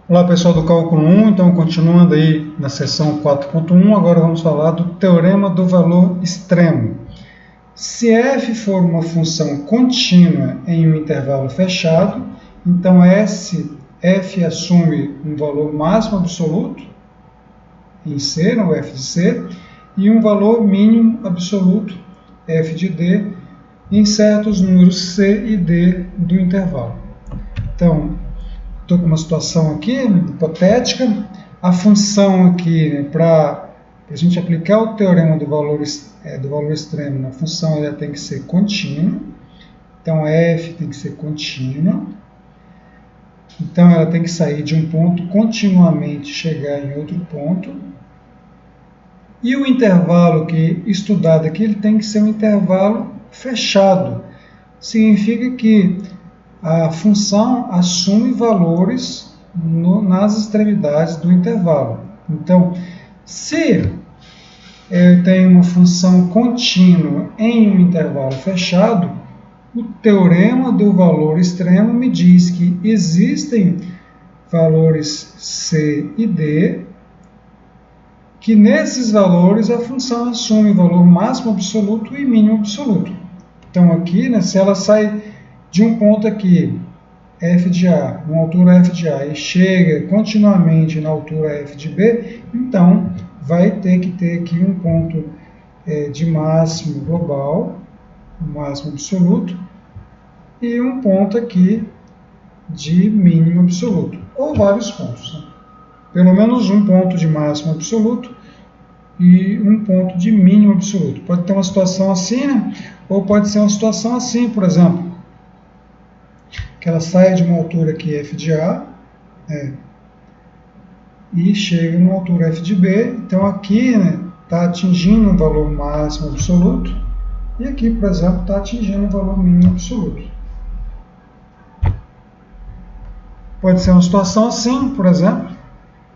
Olá pessoal do Cálculo 1, então continuando aí na seção 4.1, agora vamos falar do Teorema do Valor Extremo. Se f for uma função contínua em um intervalo fechado, então f assume um valor máximo absoluto em C, no f de C, e um valor mínimo absoluto, f de D, em certos números C e D do intervalo. Então, estou com uma situação aqui, hipotética. A função aqui, né, para a gente aplicar o teorema do valor extremo, a função ela tem que ser contínua. Então, f tem que ser contínua. Então, ela tem que sair de um ponto continuamente chegar em outro ponto. E o intervalo que estudado aqui, ele tem que ser um intervalo fechado. Significa que a função assume valores nas extremidades do intervalo. Então, se eu tenho uma função contínua em um intervalo fechado, o teorema do valor extremo me diz que existem valores C e D, que nesses valores a função assume valor máximo absoluto e mínimo absoluto. Então, aqui, né, se ela sai de um ponto aqui, f de A, uma altura f de A, e chega continuamente na altura f de B, então vai ter que ter aqui um ponto de máximo global, máximo absoluto, e um ponto aqui de mínimo absoluto, ou vários pontos. Né? Pelo menos um ponto de máximo absoluto e um ponto de mínimo absoluto. Pode ter uma situação assim, né? Ou pode ser uma situação assim, por exemplo, que ela saia de uma altura aqui f de A e chega numa altura f de B. Então aqui está atingindo um valor máximo absoluto e aqui, por exemplo, está atingindo um valor mínimo absoluto. Pode ser uma situação assim, por exemplo,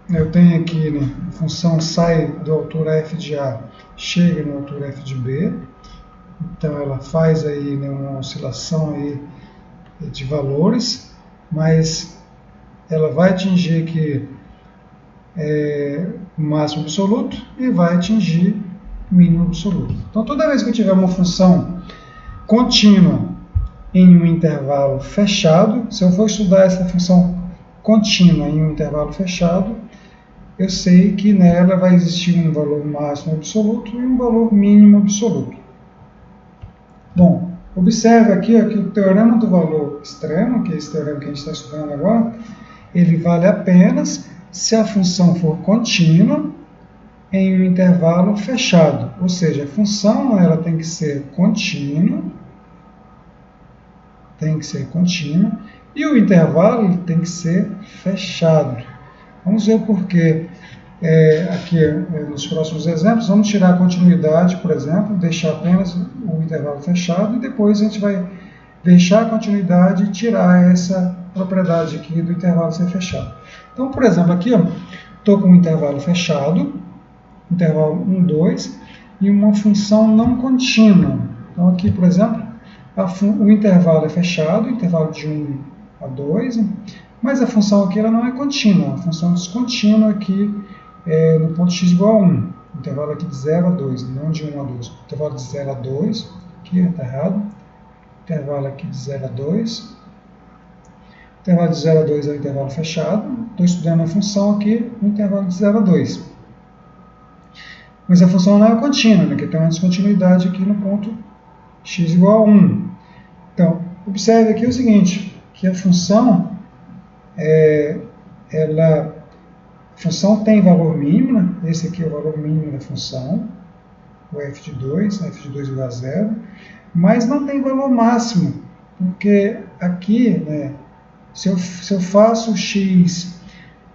eu tenho aqui, a função sai da altura f de A, chega na altura f de B, então ela faz aí uma oscilação aí de valores, mas ela vai atingir aqui o máximo absoluto e vai atingir o mínimo absoluto. Então, toda vez que eu tiver uma função contínua em um intervalo fechado, se eu for estudar essa função contínua em um intervalo fechado, eu sei que nela vai existir um valor máximo absoluto e um valor mínimo absoluto. Bom, observe aqui que o teorema do valor extremo, que é esse teorema que a gente está estudando agora, ele vale apenas se a função for contínua em um intervalo fechado. Ou seja, a função ela tem que ser contínua, e o intervalo tem que ser fechado. Vamos ver o porquê. Aqui nos próximos exemplos, vamos tirar a continuidade, por exemplo, deixar apenas o intervalo fechado e depois a gente vai deixar a continuidade e tirar essa propriedade aqui do intervalo ser fechado. Então, por exemplo, aqui estou com um intervalo fechado, intervalo 1, 2, e uma função não contínua. Então, aqui, por exemplo, o intervalo é fechado, intervalo de 1 a 2, mas a função aqui ela não é contínua, a função descontínua aqui no ponto x igual a 1, intervalo aqui de 0 a 2, não de 1 a 2, intervalo de 0 a 2, aqui está errado, intervalo aqui de 0 a 2, intervalo de 0 a 2 é o intervalo fechado, estou estudando a função aqui no intervalo de 0 a 2. Mas a função não é contínua, né, que tem uma descontinuidade aqui no ponto x igual a 1. Então, observe aqui o seguinte, que a função, a função tem valor mínimo, né? Esse aqui é o valor mínimo da função, o f de 2 igual a 0, mas não tem valor máximo, porque aqui, né, se eu faço o x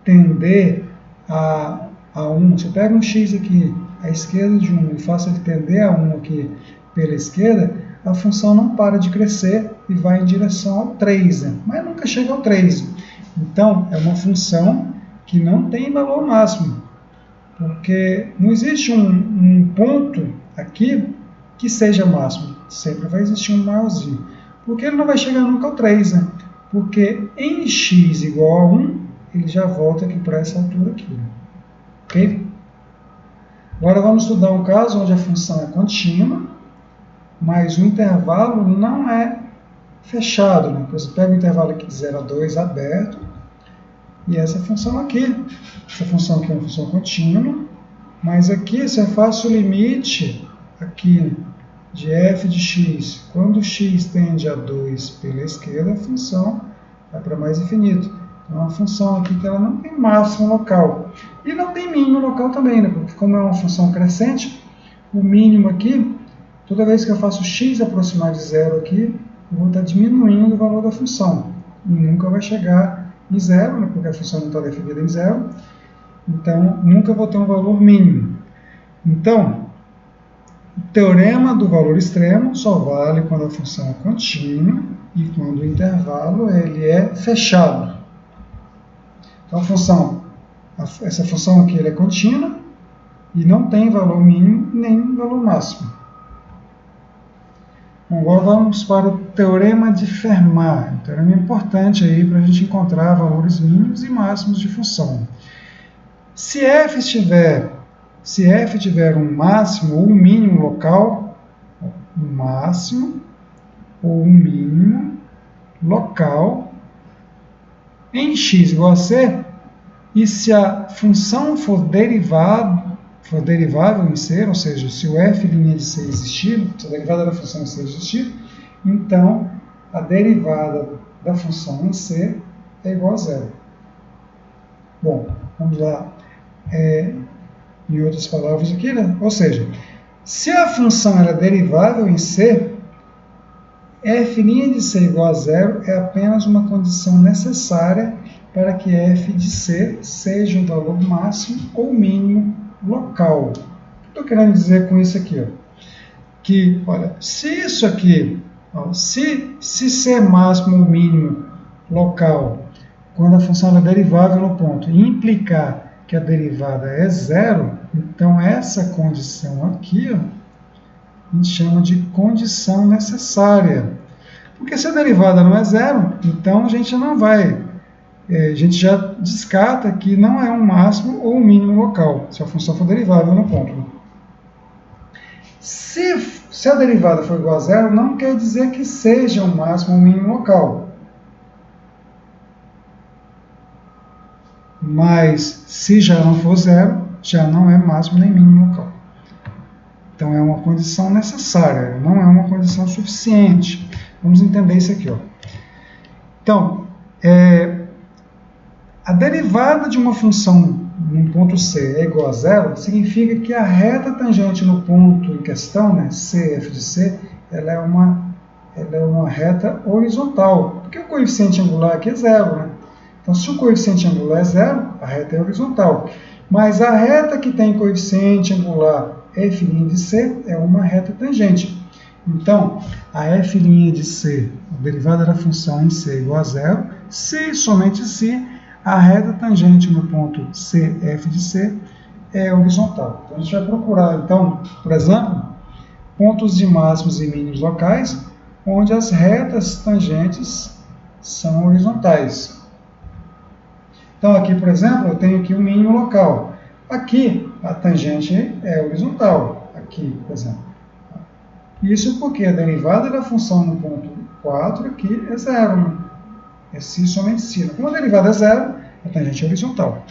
tender a 1, se eu pego um x aqui à esquerda de 1 e faço ele tender a 1 aqui pela esquerda, a função não para de crescer e vai em direção ao 3, né? Mas nunca chega ao 3. Então, é uma função que não tem valor máximo, porque não existe um ponto aqui que seja máximo, sempre vai existir um maiorzinho, porque ele não vai chegar nunca ao 3, né? Porque em x igual a 1, ele já volta aqui para essa altura aqui. Ok? Agora vamos estudar um caso onde a função é contínua, mas o intervalo não é fechado. Né? Você pega o intervalo aqui de 0 a 2 aberto, e essa função aqui. Essa função aqui é uma função contínua, mas aqui se eu faço o limite aqui de f de x, quando x tende a 2 pela esquerda, a função vai para mais infinito. Então, é uma função aqui que ela não tem máximo local. E não tem mínimo local também, né? Porque como é uma função crescente, o mínimo aqui, toda vez que eu faço x aproximar de zero aqui, eu vou estar diminuindo o valor da função. E nunca vai chegar em zero, né? Porque a função não está definida em zero. Então, nunca vou ter um valor mínimo. Então, o teorema do valor extremo só vale quando a função é contínua e quando o intervalo ele é fechado. Então, essa função aqui é contínua e não tem valor mínimo nem valor máximo. Bom, agora vamos para o teorema de Fermat. Um teorema importante aí para a gente encontrar valores mínimos e máximos de função. Se f tiver um máximo ou um mínimo local, um máximo ou um mínimo local em x igual a c, e se a função for derivável em c, ou seja, se o f' de c existir, se a derivada da função em c existir, então a derivada da função em c é igual a zero. Bom, vamos lá. Em outras palavras aqui, né? Ou seja, se a função é derivável em c, f' de c igual a zero é apenas uma condição necessária para que f de c seja um valor máximo ou mínimo local. O que eu estou querendo dizer com isso aqui? Ó? Que, olha, se isso aqui, ó, se c é máximo ou mínimo local, quando a função é derivável no ponto, e implicar que a derivada é zero, então essa condição aqui, ó, a gente chama de condição necessária. Porque se a derivada não é zero, então a gente não vai, a gente já descarta que não é um máximo ou um mínimo local, se a função for derivável no ponto. Se a derivada for igual a zero, não quer dizer que seja um máximo ou um mínimo local. Mas se já não for zero, já não é máximo nem mínimo local. Então é uma condição necessária, não é uma condição suficiente. Vamos entender isso aqui. Ó. Então, a derivada de uma função no ponto C é igual a zero, significa que a reta tangente no ponto em questão, né, CF de C, ela é uma reta horizontal, porque o coeficiente angular aqui é zero. Né? Então, se o coeficiente angular é zero, a reta é horizontal. Mas a reta que tem coeficiente angular f' de c é uma reta tangente. Então, a f' de c, a derivada da função em c igual a zero, se somente se a reta tangente no ponto cf de c é horizontal. Então, a gente vai procurar, então, por exemplo, pontos de máximos e mínimos locais, onde as retas tangentes são horizontais. Então, aqui, por exemplo, eu tenho aqui um mínimo local. Aqui, a tangente é horizontal. Aqui, por exemplo. Isso porque a derivada da função no ponto 4 aqui é zero. Né? É si somente si. Como a derivada é zero, a tangente é horizontal.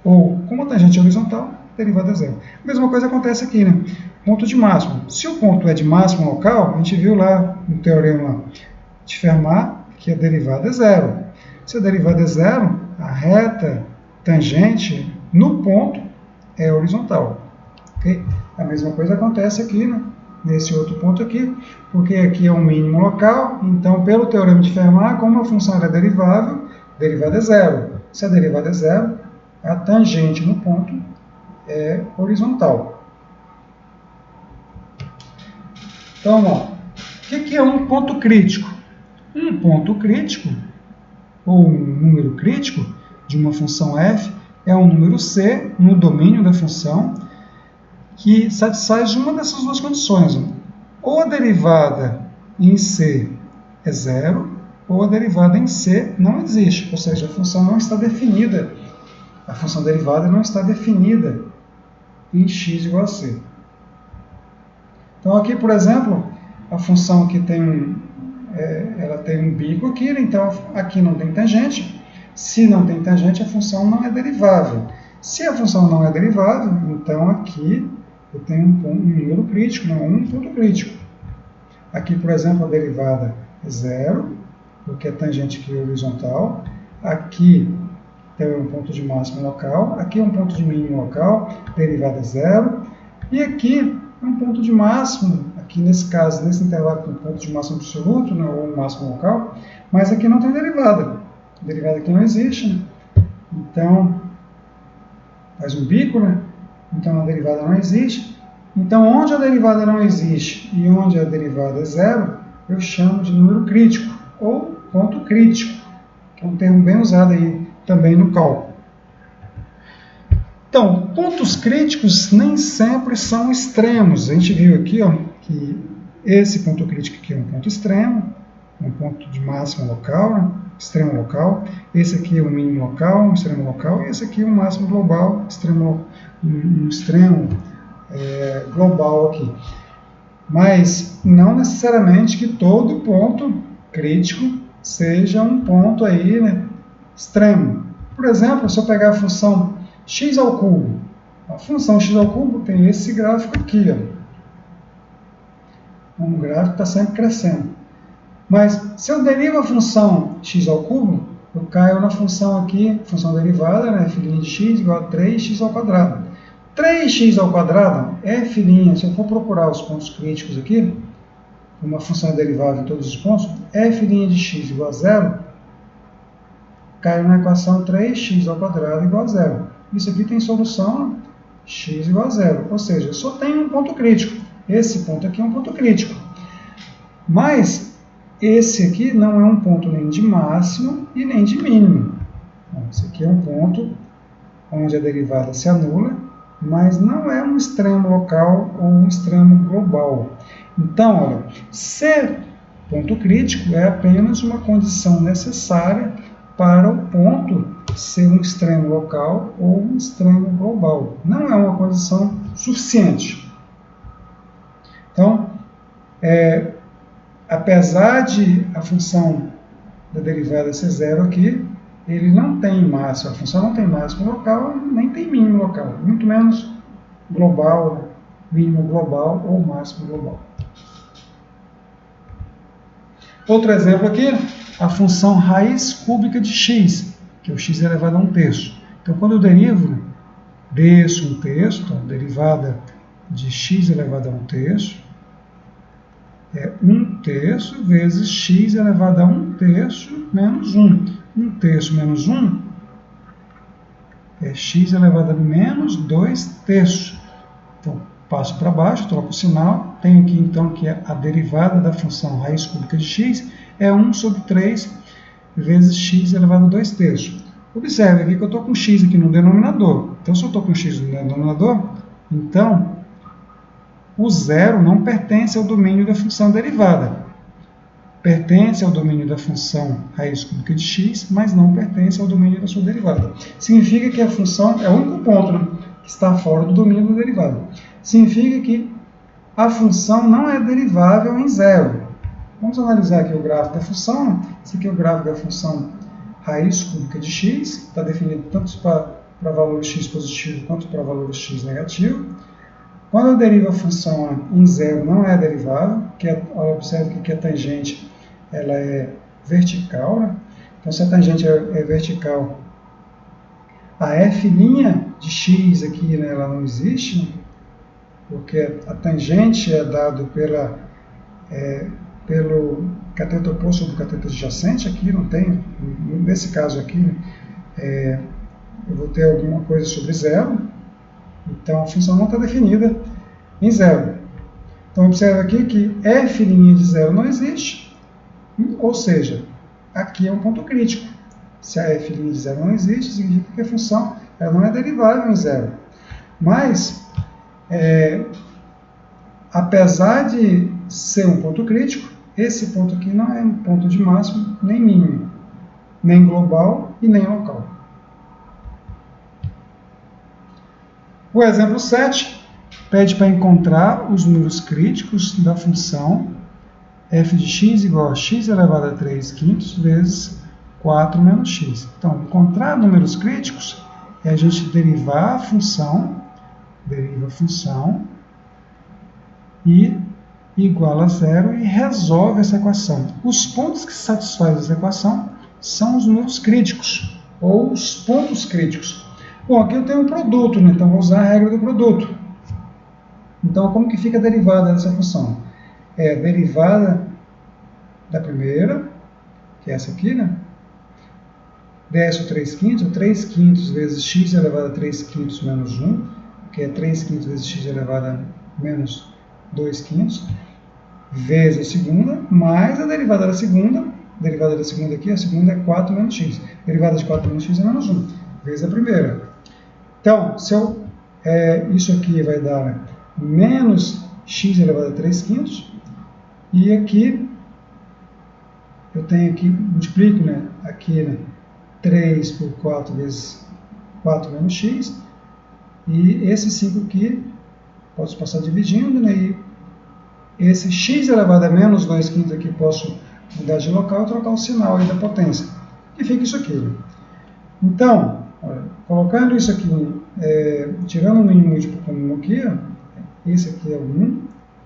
Ou, como a tangente é horizontal, a derivada é zero. A mesma coisa acontece aqui, né? Ponto de máximo. Se o ponto é de máximo local, a gente viu lá no teorema de Fermat que a derivada é zero. Se a derivada é zero, a reta tangente no ponto é horizontal. Okay? A mesma coisa acontece aqui, né? Nesse outro ponto aqui, porque aqui é um mínimo local, então pelo teorema de Fermat, como a função é derivável, a derivada é zero. Se a derivada é zero, a tangente no ponto é horizontal. Então, ó, o que é um ponto crítico? Um ponto crítico, ou um número crítico, de uma função f, é um número c no domínio da função que satisfaz uma dessas duas condições. Ou a derivada em c é zero, ou a derivada em C não existe, ou seja, a função não está definida, a função derivada não está definida em x igual a C. Então aqui, por exemplo, a função aqui ela tem um bico aqui, então aqui não tem tangente. Se não tem tangente, a função não é derivável. Se a função não é derivável, então aqui eu tenho um número crítico, não um ponto crítico. Aqui, por exemplo, a derivada é zero, porque a tangente aqui é horizontal. Aqui tem um ponto de máximo local. Aqui é um ponto de mínimo local, derivada é zero. E aqui é um ponto de máximo, aqui nesse caso, nesse intervalo tem um ponto de máximo absoluto, né, ou um máximo local, mas aqui não tem derivada. A derivada aqui não existe, né? Então, faz um bico, né? Então a derivada não existe. Então, onde a derivada não existe e onde a derivada é zero, eu chamo de número crítico, ou ponto crítico, que é um termo bem usado aí também no cálculo. Então, pontos críticos nem sempre são extremos. A gente viu aqui que esse ponto crítico aqui é um ponto extremo, um ponto de máximo local, né? Extremo local. Esse aqui é um mínimo local, um extremo local. E esse aqui é um máximo global, um extremo global aqui. Mas não necessariamente que todo ponto crítico seja um ponto aí, né, extremo. Por exemplo, se eu pegar a função x ao cubo, a função x ao cubo tem esse gráfico aqui, um gráfico que está sempre crescendo. Mas se eu derivo a função x ao cubo, eu caio na função aqui, função derivada, né, f' de x igual a 3x ao quadrado. 3x ao quadrado, f', se eu for procurar os pontos críticos aqui, uma função derivável em todos os pontos, f' de x igual a zero, cai na equação 3x ao quadrado igual a zero. Isso aqui tem solução x igual a zero, ou seja, eu só tenho um ponto crítico. Esse ponto aqui é um ponto crítico. Mas esse aqui não é um ponto nem de máximo e nem de mínimo. Esse aqui é um ponto onde a derivada se anula, mas não é um extremo local ou um extremo global. Então, olha, ser ponto crítico é apenas uma condição necessária para o ponto ser um extremo local ou um extremo global. Não é uma condição suficiente. Então, apesar de a função da derivada ser zero aqui, ele não tem máximo, a função não tem máximo local, nem tem mínimo local, muito menos global, mínimo global ou máximo global. Outro exemplo aqui, a função raiz cúbica de x, que é o x elevado a 1/3. Então, quando eu derivo, desço 1/3, então, derivada de x elevado a 1/3, é 1/3 vezes x elevado a 1/3 menos 1. 1/3 menos 1 é x elevado a menos 2/3. Então, passo para baixo, troco o sinal. Tenho aqui, então, que a derivada da função raiz cúbica de x é 1/3 vezes x elevado a 2/3. Observe aqui que eu estou com x aqui no denominador. Então, se eu estou com x no denominador, então o zero não pertence ao domínio da função derivada. Pertence ao domínio da função raiz cúbica de x, mas não pertence ao domínio da sua derivada. Significa que a função é o único ponto, né, que está fora do domínio da derivada. Significa que a função não é derivável em zero. Vamos analisar aqui o gráfico da função. Esse aqui é o gráfico da função raiz cúbica de x, está definido tanto para valor x positivo quanto para valor x negativo. Quando eu derivo a função em zero, não é derivável, observe que a tangente ela é vertical, né? Então, se a tangente é vertical, a f' de x aqui, né, ela não existe, né? Porque a tangente é dado pelo cateto oposto do cateto adjacente, aqui não tem, nesse caso aqui, né, eu vou ter alguma coisa sobre zero, então a função não está definida em zero. Então observe aqui que f' de zero não existe, ou seja, aqui é um ponto crítico. Se a f' de zero não existe, significa que a função ela não é derivável em zero. Mas, apesar de ser um ponto crítico, esse ponto aqui não é um ponto de máximo nem mínimo, nem global e nem local. O exemplo 7 pede para encontrar os números críticos da função f de x igual a x elevado a 3 quintos vezes 4 menos x. Então, encontrar números críticos é a gente derivar a função, deriva a função e igual a zero e resolve essa equação. Os pontos que satisfazem essa equação são os números críticos, ou os pontos críticos. Bom, aqui eu tenho um produto, né? Então vou usar a regra do produto. Então, como que fica a derivada dessa função? É a derivada da primeira, que é essa aqui, né? Desce o 3 quintos, o 3 quintos vezes x elevado a 3 quintos menos 1, que é 3 quintos vezes x elevado a menos 2 quintos, vezes a segunda, mais a derivada da segunda aqui, a segunda é 4 menos x. Derivada de 4 menos x é menos 1, vezes a primeira. Então, isso aqui vai dar menos x elevado a 3 quintos, e aqui eu tenho aqui, multiplico, né, aqui, né, 3 por 4 vezes 4 menos x, e esse 5 aqui, posso passar dividindo, né, e esse x elevado a menos 2 quintos aqui, posso mudar de local e trocar o sinal aí da potência, e fica isso aqui. Então, olha, colocando isso aqui, tirando o mínimo múltiplo comum aqui, ó, esse aqui é 1,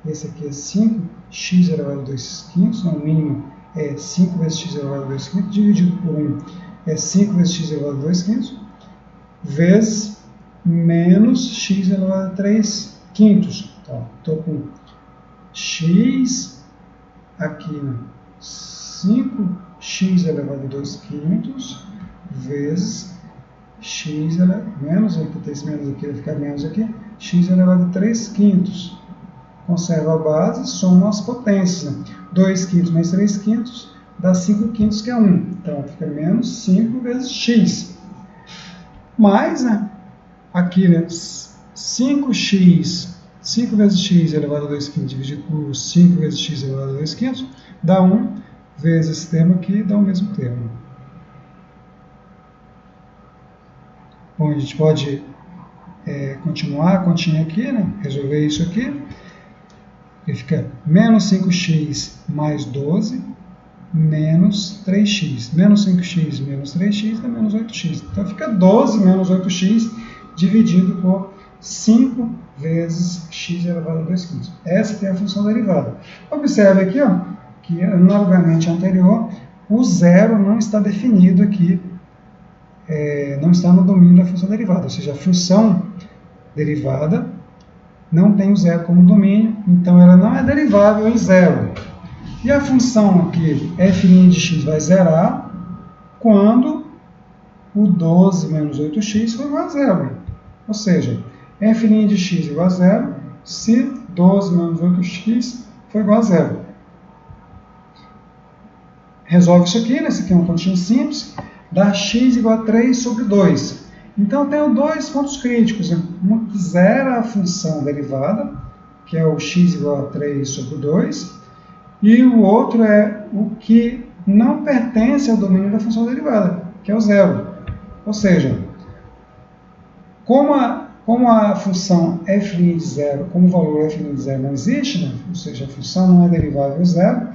esse aqui é 5, x elevado a 2 quintos, então o mínimo é 5 vezes x elevado a 2 quintos, dividido por 1 é 5 vezes x elevado a 2 quintos, vezes menos x elevado a 3 quintos. Então, estou com x aqui, né, 5x elevado a 2 quintos, vezes x menos, aqui tem esse menos aqui, vai ficar menos aqui, x elevado a 3 quintos. Conserva a base, soma as potências. Né? 2 quintos mais 3 quintos dá 5 quintos, que é 1. Então, fica menos 5 vezes x. Mais, né, aqui, né, 5x, 5 vezes x elevado a 2 quintos dividido por 5 vezes x elevado a 2 quintos, dá 1, vezes esse termo aqui, dá o mesmo termo. Bom, a gente pode continuar a continha aqui, né, resolver isso aqui. Ele fica menos 5x mais 12, menos 3x. Menos 5x menos 3x dá menos 8x. Então fica 12 menos 8x dividido por 5 vezes x elevado a 2 quintos. Essa é a função derivada. Observe aqui, ó, que analogamente anterior, o zero não está definido aqui, não está no domínio da função derivada. Ou seja, a função derivada não tem o zero como domínio, então ela não é derivável em zero. E a função aqui, f' de x, vai zerar quando o 12 menos 8x for igual a zero. Ou seja, f' de x igual a zero se 12 menos 8x for igual a zero. Resolve isso aqui, né? Isso aqui é uma continha simples, dá x igual a 3 sobre 2. Então, eu tenho dois pontos críticos. Um que zera a função derivada, que é o x igual a 3 sobre 2, e o outro é o que não pertence ao domínio da função derivada, que é o zero. Ou seja, como a função f' de zero, como o valor f' de zero não existe, né? Ou seja, a função não é derivável zero,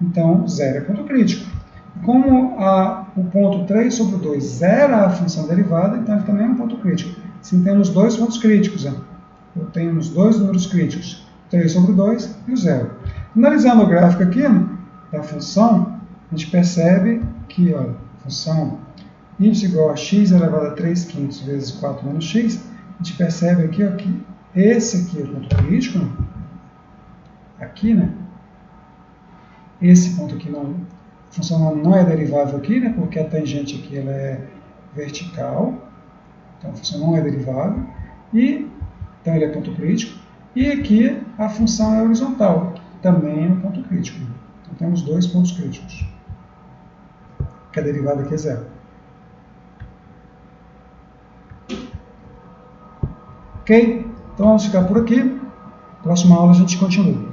então zero é ponto crítico. Como o ponto 3 sobre 2 zera a função derivada, então ele também é um ponto crítico. Assim, temos dois pontos críticos. Né? Eu tenho os dois números críticos, 3 sobre 2 e o zero. Analisando o gráfico aqui da função, a gente percebe que olha, a função y igual a x elevado a 3 quintos vezes 4 menos x, a gente percebe aqui ó, que esse aqui é o ponto crítico, né? Aqui, né? Esse ponto aqui não... A função não é derivável aqui, né, porque a tangente aqui ela é vertical, então a função não é derivável, então ele é ponto crítico, e aqui a função é horizontal, também é um ponto crítico. Então temos dois pontos críticos, que a derivada aqui é zero. Ok? Então vamos ficar por aqui, próxima aula a gente continua.